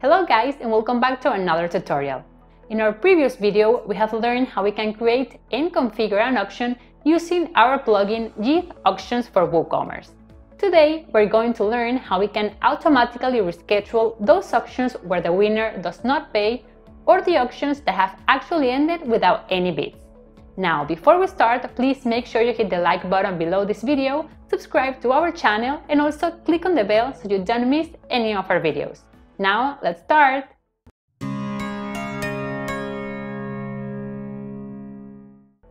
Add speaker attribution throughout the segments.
Speaker 1: Hello guys, and welcome back to another tutorial. In our previous video, we have learned how we can create and configure an auction using our plugin YITH Auctions for WooCommerce. Today, we're going to learn how we can automatically reschedule those auctions where the winner does not pay or the auctions that have actually ended without any bids. Now, before we start, please make sure you hit the like button below this video, subscribe to our channel, and also click on the bell so you don't miss any of our videos. Now, let's start!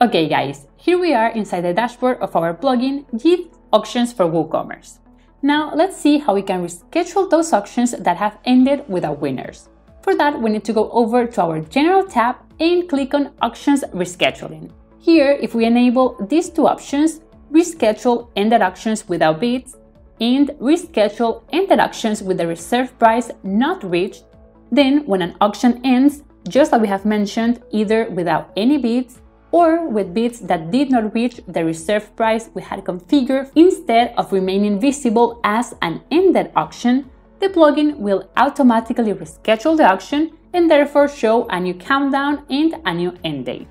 Speaker 1: Okay guys, here we are inside the dashboard of our plugin YITH Auctions for WooCommerce. Now, let's see how we can reschedule those auctions that have ended without winners. For that, we need to go over to our General tab and click on Auctions Rescheduling. Here, if we enable these two options, Reschedule Ended Auctions Without Bids and Reschedule Ended Auctions with the reserve price not reached, then when an auction ends, just like we have mentioned, either without any bids or with bids that did not reach the reserve price we had configured, instead of remaining visible as an ended auction, the plugin will automatically reschedule the auction and therefore show a new countdown and a new end date.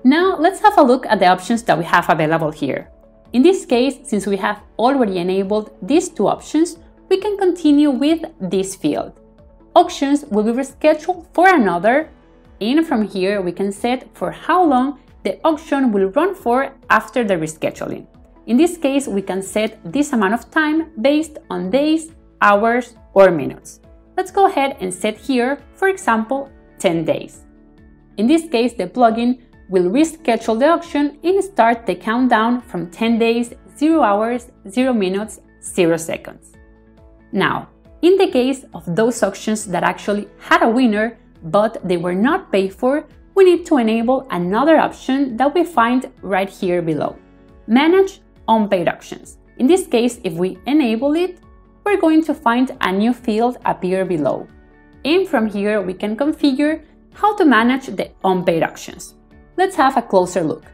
Speaker 1: Now let's have a look at the options that we have available here. In this case, since we have already enabled these two options, we can continue with this field. Auctions will be rescheduled for another, and from here we can set for how long the auction will run for after the rescheduling. In this case, we can set this amount of time based on days, hours, or minutes. Let's go ahead and set here, for example, 10 days. In this case, the plugin will reschedule the auction and start the countdown from 10 days, 0 hours, 0 minutes, 0 seconds. Now, in the case of those auctions that actually had a winner, but they were not paid for, we need to enable another option that we find right here below. Manage unpaid auctions. In this case, if we enable it, we're going to find a new field appear below. And from here, we can configure how to manage the unpaid auctions. Let's have a closer look.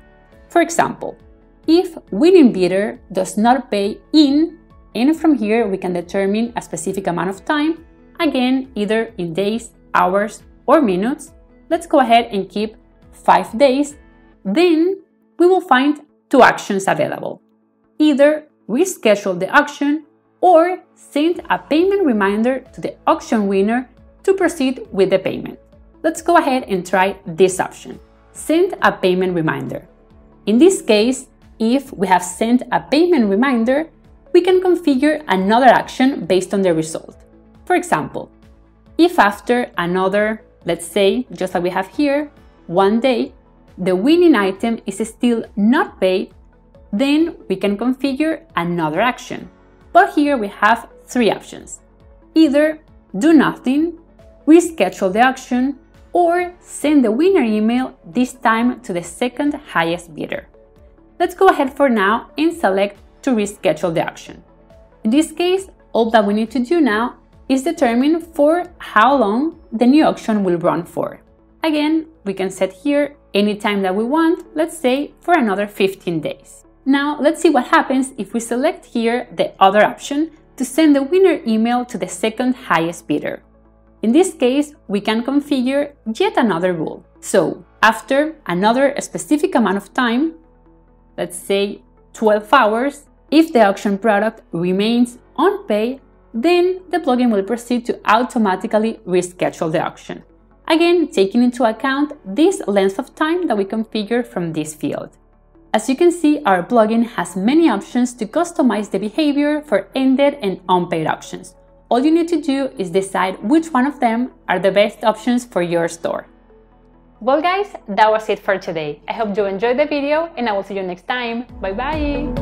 Speaker 1: For example, if winning bidder does not pay in, and from here we can determine a specific amount of time, again, either in days, hours, or minutes. Let's go ahead and keep 5 days. Then we will find two actions available. Either reschedule the auction or send a payment reminder to the auction winner to proceed with the payment. Let's go ahead and try this option. Send a payment reminder. In this case, if we have sent a payment reminder, we can configure another action based on the result. For example, if after another, let's say, just like we have here, 1 day, the winning item is still not paid, then we can configure another action. But here we have three options. Either do nothing, reschedule the auction, or send the winner email, this time to the second highest bidder. Let's go ahead for now and select to reschedule the auction. In this case, all that we need to do now is determine for how long the new auction will run for. Again, we can set here any time that we want, let's say for another 15 days. Now, let's see what happens if we select here the other option to send the winner email to the second highest bidder. In this case, we can configure yet another rule. So, after another specific amount of time, let's say 12 hours, if the auction product remains unpaid, then the plugin will proceed to automatically reschedule the auction. Again, taking into account this length of time that we configure from this field. As you can see, our plugin has many options to customize the behavior for ended and unpaid auctions. All you need to do is decide which one of them are the best options for your store. Well guys, that was it for today. I hope you enjoyed the video and I will see you next time. Bye bye!